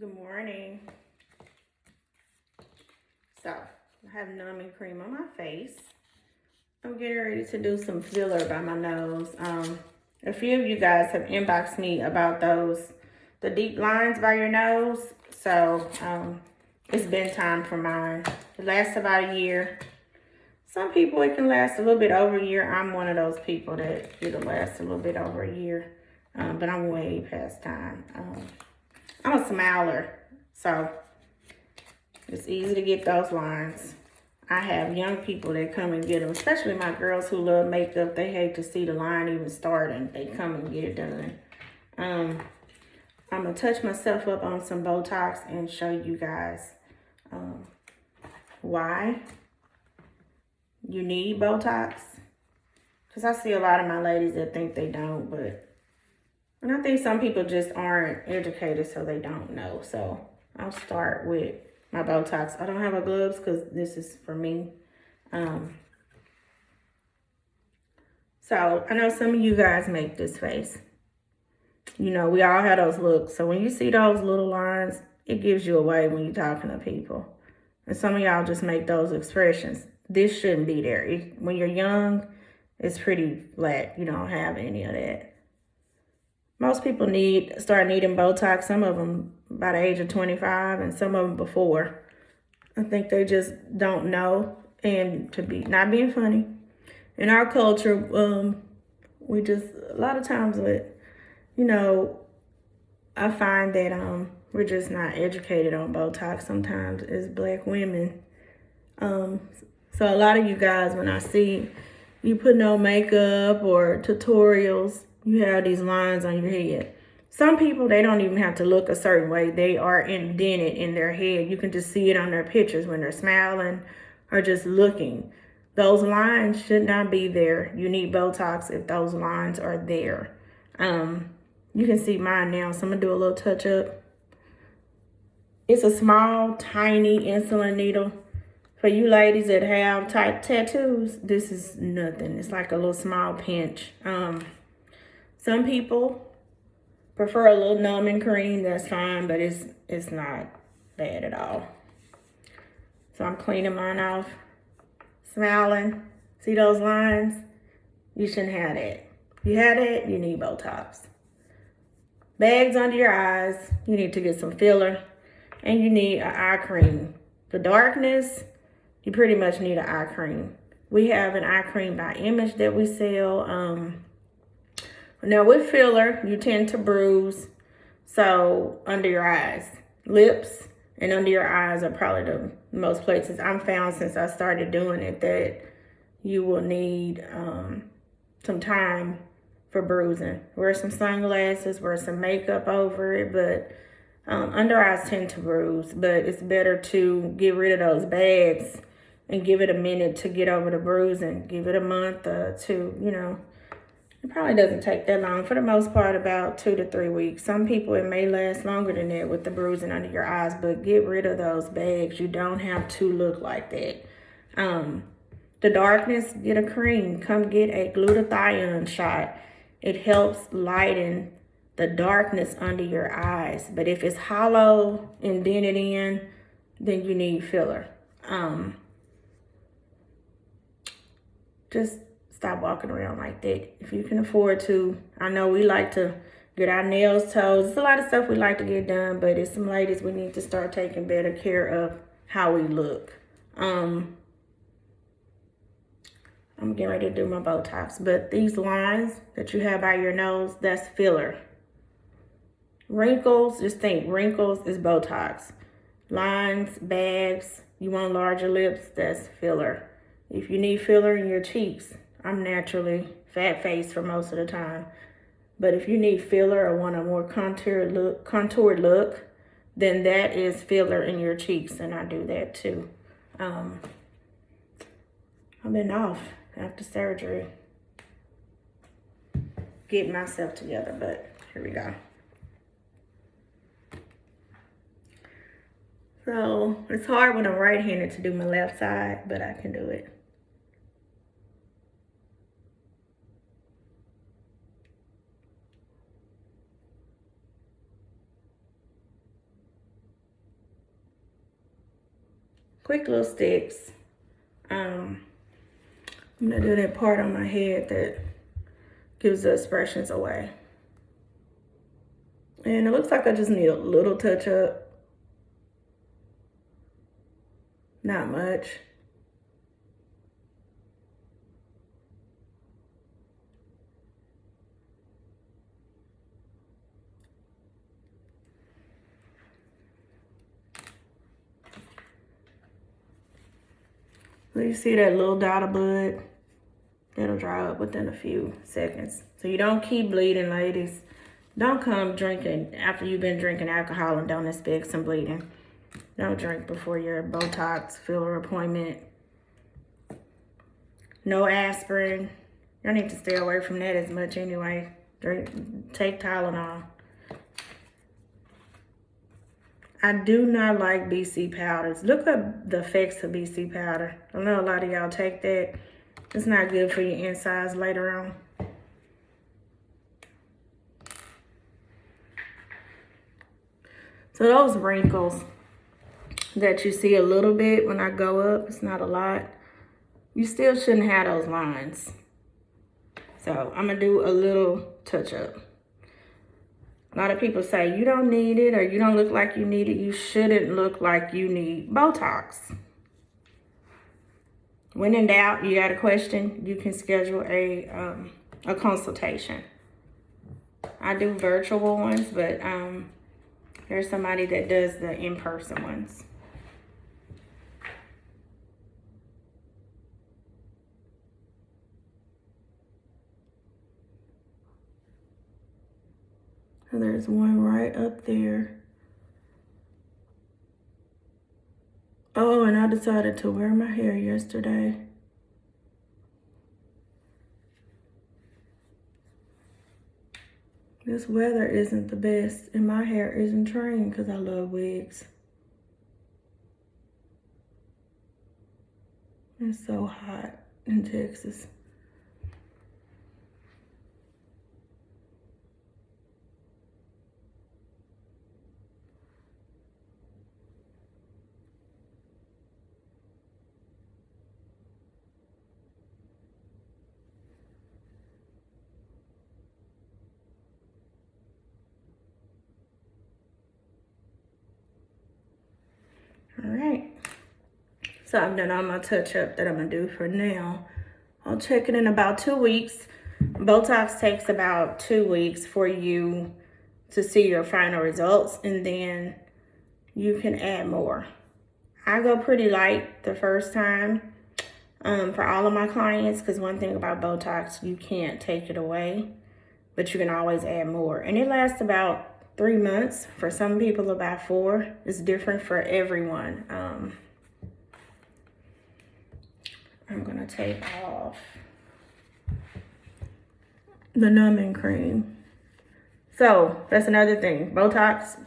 Good morning. So, I have numbing cream on my face. I'm getting ready to do some filler by my nose. A few of you guys have inboxed me about the deep lines by your nose. So, it's been time for mine. It lasts about a year. Some people, it can last a little bit over a year. I'm one of those people that it'll last a little bit over a year. But I'm way past time. I'm a smiler, so it's easy to get those lines. I have young people that come and get them, especially my girls who love makeup. They hate to see the line even starting. They come and get it done. I'm going to touch myself up on some Botox and show you guys why you need Botox. Because I see a lot of my ladies that think they don't, and I think some people just aren't educated, so they don't know. So I'll start with my Botox. I don't have a gloves because this is for me. So I know some of you guys make this face. You know, we all have those looks. So when you see those little lines, it gives you away when you're talking to people. And some of y'all just make those expressions. This shouldn't be there. When you're young, it's pretty flat. You don't have any of that. Most people start needing Botox, some of them by the age of 25 and some of them before. I think they just don't know, and to be not being funny. In our culture, we just, a lot of times I find that we're just not educated on Botox sometimes as Black women. So a lot of you guys, when I see you putting on makeup or tutorials, you have these lines on your head. Some people, they don't even have to look a certain way. They are indented in their head. You can just see it on their pictures when they're smiling or just looking. Those lines should not be there. You need Botox if those lines are there. You can see mine now, so I'm going to do a little touch up. It's a small, tiny insulin needle. For you ladies that have tattoos, this is nothing. It's like a little small pinch. Some people prefer a little numbing cream. That's fine, but it's not bad at all. So I'm cleaning mine off, smiling. See those lines? You shouldn't have that. If you have that, you need Botox. Bags under your eyes. You need to get some filler, and you need an eye cream. The darkness, you pretty much need an eye cream. We have an eye cream by Image that we sell. Now with filler, you tend to bruise. So under your eyes, lips, and under your eyes are probably the most places I've found since I started doing it that you will need some time for bruising. Wear some sunglasses, wear some makeup over it, but under eyes tend to bruise. But it's better to get rid of those bags and give it a minute to get over the bruising. Give it a month or two, It probably doesn't take that long. For the most part, about 2 to 3 weeks. Some people, it may last longer than that with the bruising under your eyes, but get rid of those bags. You don't have to look like that. The darkness, get a cream. Come get a glutathione shot. It helps lighten the darkness under your eyes. But if it's hollow, indented in, then you need filler. Just stop walking around like that. If you can afford to. I know we like to get our nails, toes. It's a lot of stuff we like to get done, but it's some ladies, we need to start taking better care of how we look. I'm getting ready to do my Botox, but these lines that you have by your nose, that's filler. Wrinkles, just think wrinkles is Botox. Lines, bags, you want larger lips, that's filler. If you need filler in your cheeks, I'm naturally fat-faced for most of the time. But if you need filler or want a more contoured look, then that is filler in your cheeks, and I do that too. I've been off after surgery, getting myself together, but here we go. So it's hard when I'm right-handed to do my left side, but I can do it. quick little sticks. I'm gonna do that part on my head that gives the expressions away. And it looks like I just need a little touch up. Not much. So you see that little dot of blood? It'll dry up within a few seconds. So you don't keep bleeding, ladies. Don't come drinking after you've been drinking alcohol and don't expect some bleeding. Don't drink before your Botox filler appointment. No aspirin. Y'all need to stay away from that as much anyway. Take Tylenol. I do not like BC powders. Look up the effects of BC powder. I know a lot of y'all take that. It's not good for your insides later on. So those wrinkles that you see a little bit when I go up, it's not a lot. You still shouldn't have those lines. So I'm gonna do a little touch up. A lot of people say you don't need it or you don't look like you need it. You shouldn't look like you need Botox. When in doubt, you got a question, you can schedule a consultation. I do virtual ones, but there's somebody that does the in-person ones. So there's one right up there. Oh, and I decided to wear my hair yesterday. This weather isn't the best, and my hair isn't trained because I love wigs. It's so hot in Texas. All right. So I've done all my touch up that I'm gonna do for now. I'll check it in about 2 weeks. Botox takes about 2 weeks for you to see your final results, and then you can add more. I go pretty light the first time for all of my clients, because one thing about Botox, you can't take it away, but you can always add more. And it lasts about 3 months. For some people, about 4. It's different for everyone. I'm gonna take off the numbing cream. So that's another thing. Botox,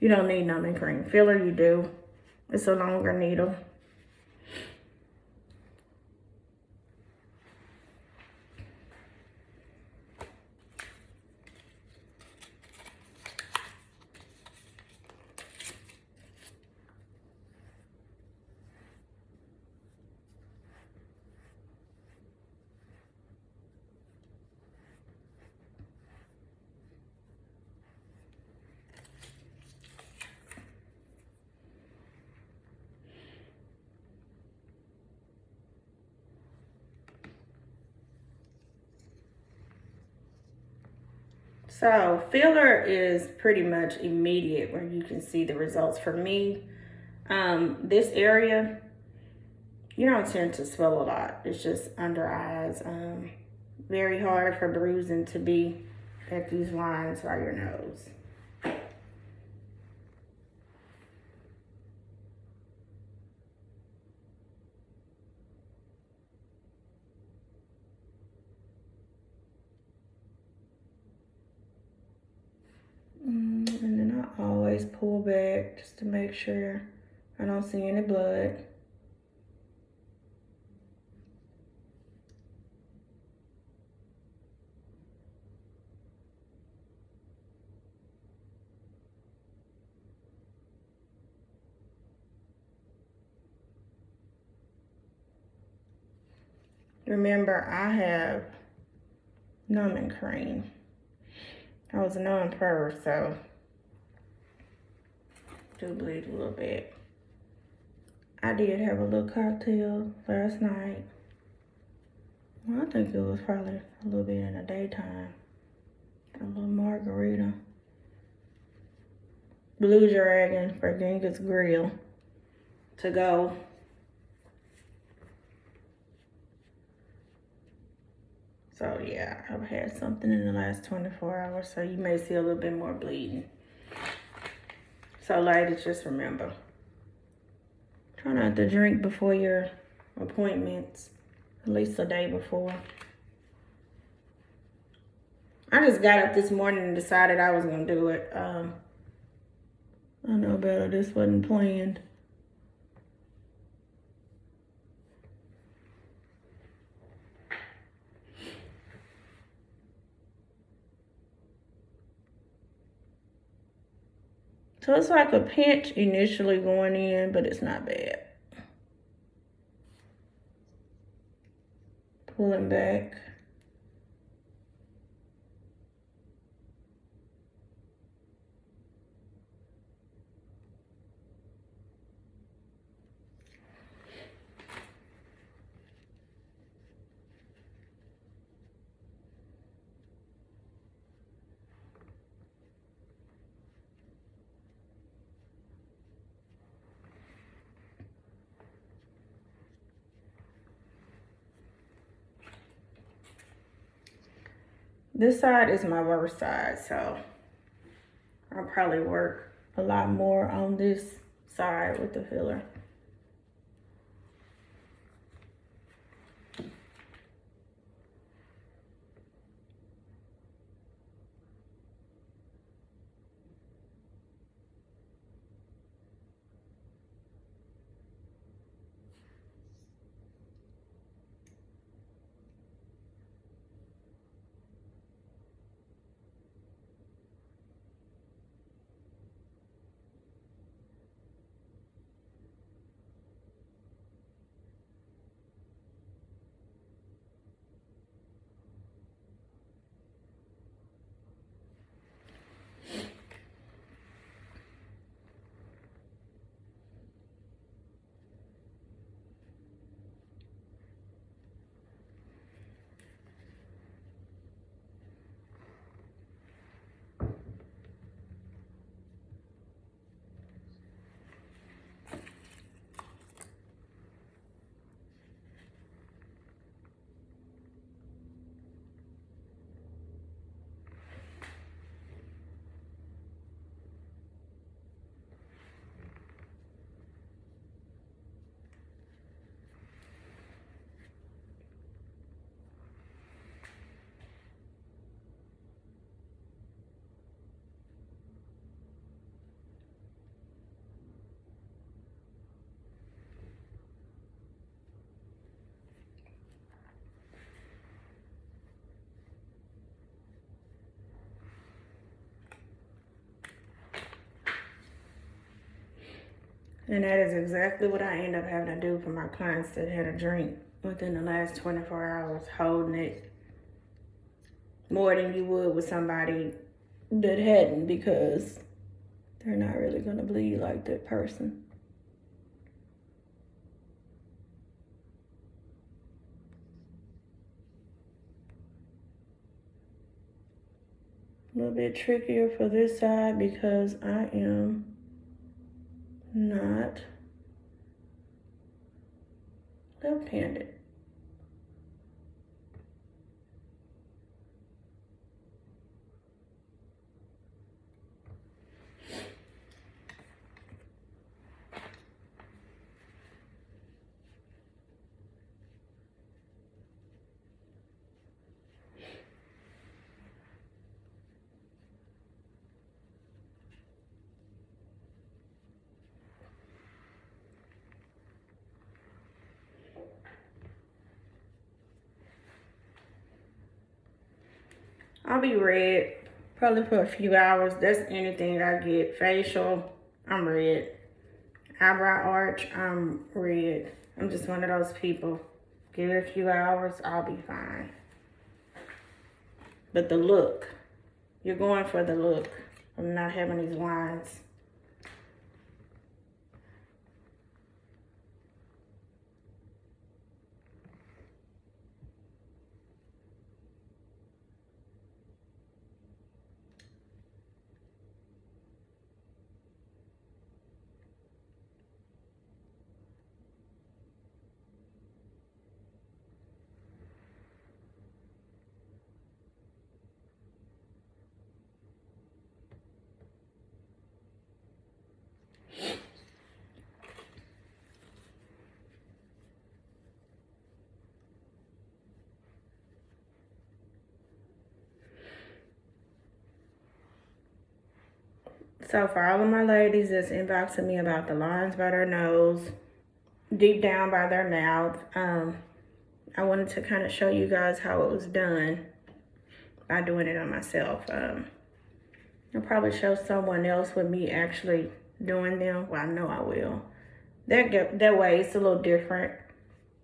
you don't need numbing cream. Filler, you do. It's a longer needle. So filler is pretty much immediate where you can see the results. For me, this area, you don't tend to swell a lot. It's just under eyes. Very hard for bruising to be at these lines by your nose. And then I always pull back just to make sure I don't see any blood. Remember, I have numbing cream. I was non-perv, so do bleed a little bit. I did have a little cocktail last night. Well, I think it was probably a little bit in the daytime. A little margarita. Blue Dragon for Genghis Grill to go. So yeah, I've had something in the last 24 hours, so you may see a little bit more bleeding. So ladies, just remember, try not to drink before your appointments, at least the day before. I just got up this morning and decided I was gonna do it. I know better, this wasn't planned. So it's like a pinch initially going in, but it's not bad. Pulling back. This side is my worst side, so I'll probably work a lot more on this side with the filler. And that is exactly what I end up having to do for my clients that had a drink within the last 24 hours, holding it more than you would with somebody that hadn't, because they're not really going to bleed like that person. A little bit trickier for this side because I am not left-handed. I'll be red probably for a few hours. That's anything I get. Facial, I'm red. Eyebrow arch, I'm red. I'm just one of those people. Give it a few hours, I'll be fine. But the look, you're going for the look of not having these lines. So for all of my ladies that's inboxing me about the lines by their nose, deep down by their mouth, I wanted to kind of show you guys how it was done by doing it on myself. I'll probably show someone else with me actually doing them. Well, I know I will. That way it's a little different.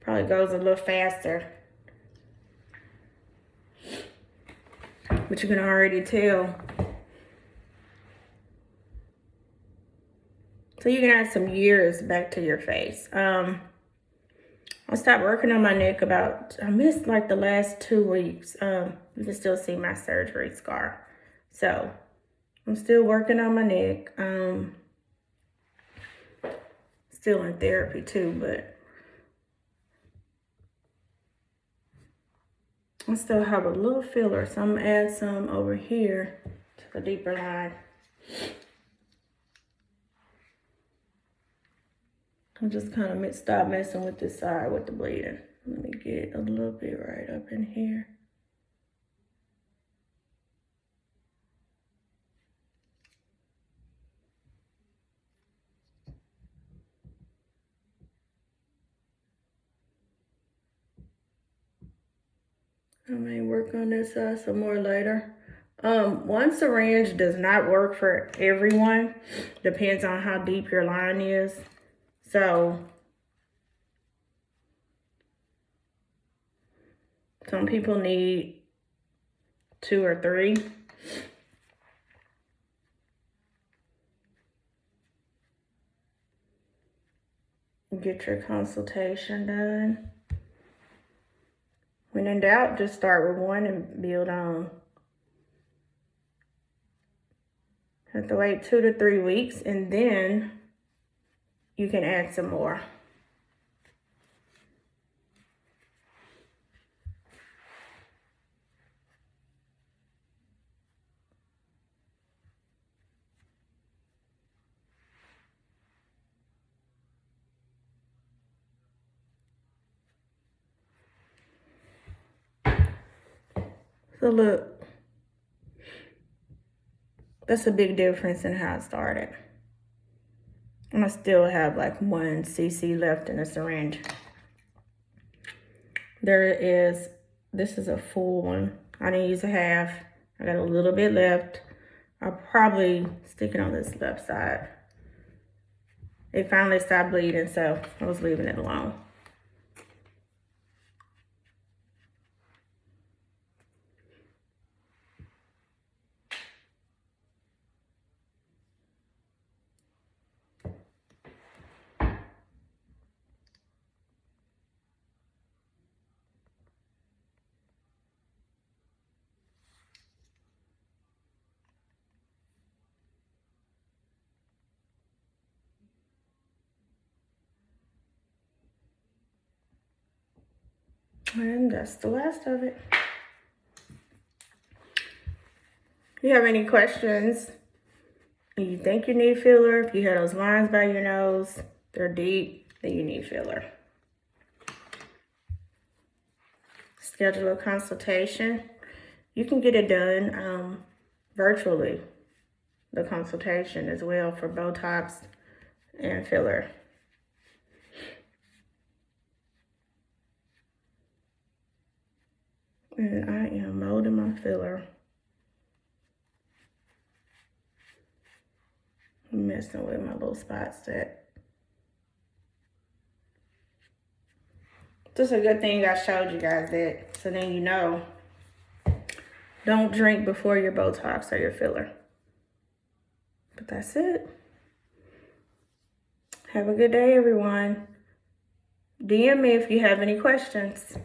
Probably goes a little faster. But you can already tell. So you can add some years back to your face. I stopped working on my neck I missed like the last 2 weeks. You can still see my surgery scar. So I'm still working on my neck. Still in therapy too, but I still have a little filler. So I'm gonna add some over here to the deeper line. I'm just kind of stop messing with this side with the bleeding. Let me get a little bit right up in here. I may work on this side some more later. One syringe does not work for everyone. Depends on how deep your line is. So some people need 2 or 3. Get your consultation done. When in doubt, just start with 1 and build on. Have to wait 2 to 3 weeks and then you can add some more. So look, that's a big difference in how it started. And I still have like 1 cc left in the syringe. This is a full one. I didn't use a half. I got a little bit left. I'll probably stick it on this left side. It finally stopped bleeding, so I was leaving it alone. And that's the last of it. If you have any questions, you think you need filler, if you have those lines by your nose, they're deep, then you need filler. Schedule a consultation. You can get it done virtually, the consultation as well for Botox and filler. And I am molding my filler. I'm messing with my little spot set. Just a good thing I showed you guys that. So then you know. Don't drink before your Botox or your filler. But that's it. Have a good day, everyone. DM me if you have any questions.